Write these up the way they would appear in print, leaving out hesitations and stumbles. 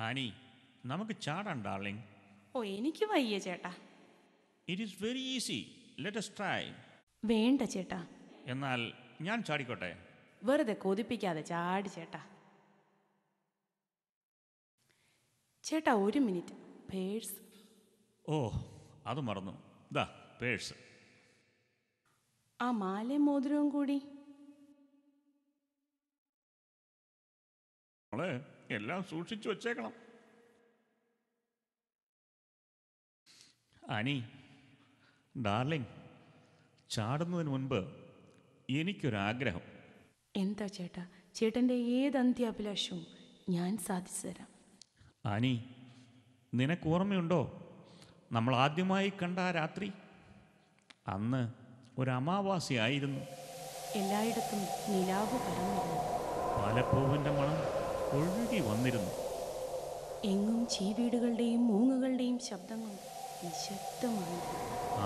Annie, നമുക്ക് ചാടാം darling. ഓ, എനിക്ക് വയ്യ ചേട്ടാ. It is very easy, let us try. വേണ്ട ചേട്ടാ. എന്നാൽ ഞാൻ ചാടിക്കോട്ടെ? വെറുതെ കൊതിപ്പിക്കാതെ ചാടി ചേട്ടാ. ചേട്ടാ ഒരു മിനിറ്റ്, പേഴ്സ്. ഓ, അത് മറന്നു. ദാ പേഴ്സ്. ആ മാലയും മോതിരവും കൂടി. മോളെ, എല്ലാം സൂക്ഷിച്ചു വച്ചേക്കണം. ആനി ഡാർലിംഗ്, ചാടുന്നതിന് മുൻപ് എനിക്കൊരാഗ്രഹം. എന്താ ചേട്ടാ? ചേട്ടൻ്റെ ഏത് അന്ത്യാഭിലാഷവും ഞാൻ സാധിച്ചു തരാം. ആനി, നിനക്ക് ഓർമ്മയുണ്ടോ നമ്മൾ ആദ്യമായി കണ്ട ആ രാത്രി? അന്ന് ഒരു അമാവാസിയായിരുന്നു. എല്ലായിടത്തും നിലാവ് പരന്നിരുന്നു. പാലപ്പൂവിൻ്റെ മണം ഒഴുകി വന്നിരുന്നു. എങ്ങും ചീവീടുകളുടെയും മൂങ്ങകളുടെയും ശബ്ദങ്ങൾ നിശബ്ദമാണ്.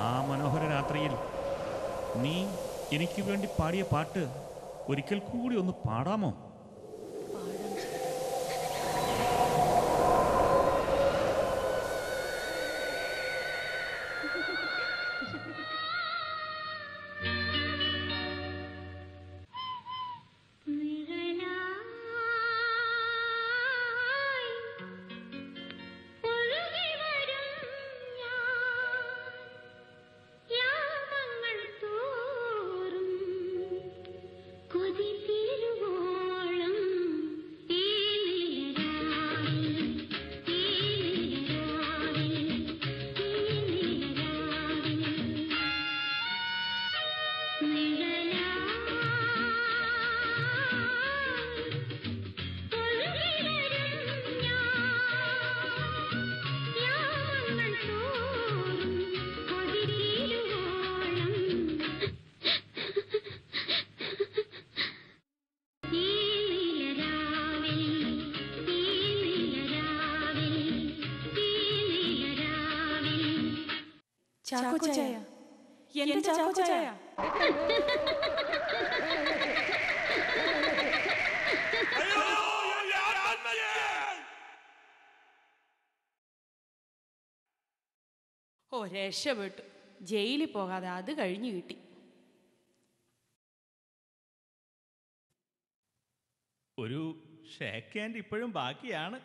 ആ മനോഹര രാത്രിയിൽ നീ എനിക്ക് വേണ്ടി പാടിയ പാട്ട് ഒരിക്കൽ കൂടി ഒന്ന് പാടാമോ? പാടാം ചേട്ടാ. ചാക്കോച്ചായ, എന്റെ ചാക്കോച്ചായ. ഓ, രക്ഷപ്പെട്ടു. ജയിലിൽ പോകാതെ അത് കഴിഞ്ഞു കിട്ടി. ഒരു ഷേക്ക് ഹാൻഡ് ഇപ്പോഴും ബാക്കിയാണ്.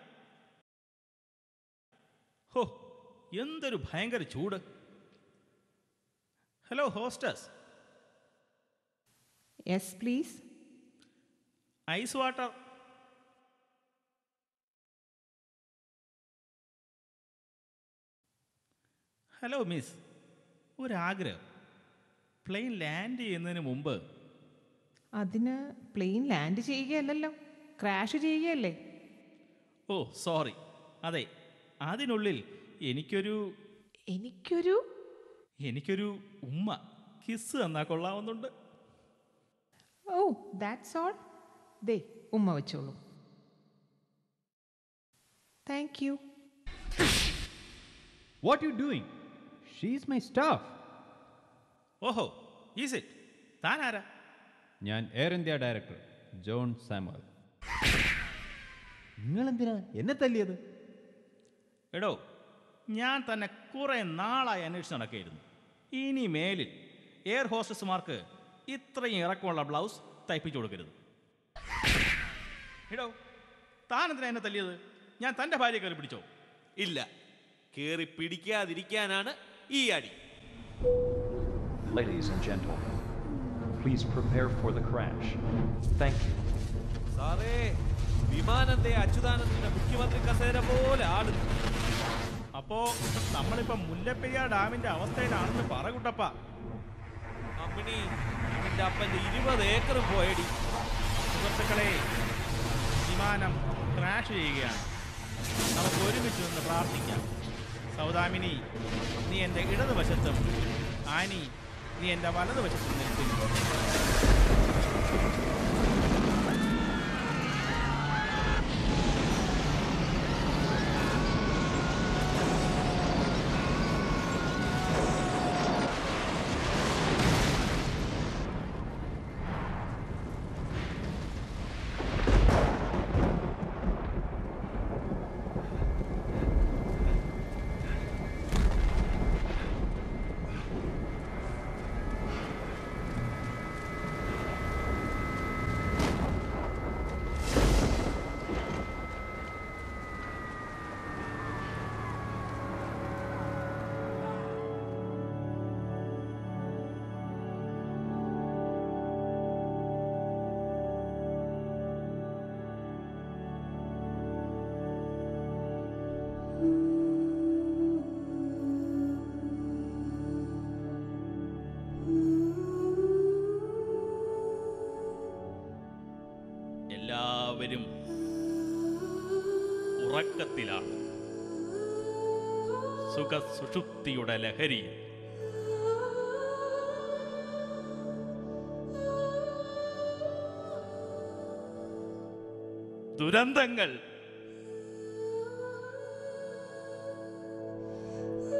ഹോ, എന്തൊരു ഭയങ്കര ചൂട്. Hello hostess. Yes please. Ice water. Hello miss, ഒരാഗ്രഹം. പ്ലെയിൻ ലാൻഡ് ചെയ്യുന്നതിന് മുമ്പ്. അതിന് പ്ലെയിൻ ലാൻഡ് ചെയ്യുകയല്ലല്ലോ, ക്രാഷ് ചെയ്യുകയല്ലേ? ഓ സോറി. അതെ, അതിനുള്ളിൽ എനിക്കൊരു ഉമ്മ, കിസ് തന്നാ കൊള്ളാവുന്നുണ്ട്. ഓ ദാറ്റ്സ് ഓൾ. ദേ ഉമ്മ വെച്ചോളൂ. Thank you. What you doing? She's my staff. ഓഹോ, ഈസ് ഇറ്റ്? താൻ ആരാ? ഞാൻ എയർ ഇന്ത്യ ഡയറക്ടർ ജോൺ സാമുവൽ. നിങ്ങളെന്തിനാ എന്നെ തല്ലിയത്? എടോ, ഞാൻ തന്നെ കുറേ നാളായി അന്വേഷിച്ച് നടക്കുകയായിരുന്നു. ഇനി മേലിൽ എയർ ഹോസ്റ്റസുമാർക്ക് ഇത്രയും ഇറക്കമുള്ള ബ്ലൗസ് തയ്പ്പിച്ചു കൊടുക്കരുത്. എടോ, താനെന്തിനാ എന്നെ തല്ലിയത്? ഞാൻ തൻ്റെ ഭാര്യയെ കയറി പിടിച്ചോ? ഇല്ല, കയറി പിടിക്കാതിരിക്കാനാണ് ഈ അടി. Ladies and gentlemen, please prepare for the crash. Thank you. സാറേ, വിമാനത്തെ അച്യുതാനന്ദന്റെ മുഖ്യമന്ത്രി കസേര പോലെ ആടുന്നു. അപ്പോ നമ്മളിപ്പോ മുല്ലപ്പെരിയാർ ഡാമിന്റെ അവസ്ഥയിലാണെന്ന് പറ കുട്ടപ്പ. അമ്മിണി, നിന്റെ അപ്പന്റെ 20 ഏക്കർ പോയടി. സുഹൃത്തുക്കളെ, വിമാനം ക്രാഷ് ചെയ്യുകയാണ്. നമുക്ക് ഒരുമിച്ച് നിന്ന് പ്രാർത്ഥിക്കാം. സൗദാമിനി, നീ എൻ്റെ ഇടതുവശത്തും ആനി, നീ എൻ്റെ വലതുവശത്തും നിൽക്കുന്നു. ഉറക്കത്തിലാണ്, സുഖസുഷുപ്തിയുടെ ലഹരിയിൽ. ദുരന്തങ്ങൾ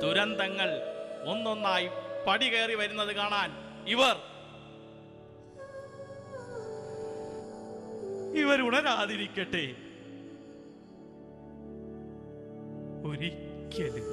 ദുരന്തങ്ങൾ ഒന്നൊന്നായി പടി കയറി വരുന്നത് കാണാൻ ഇവർ ഉണരാതിരിക്കട്ടെ. ഒരിക്കലും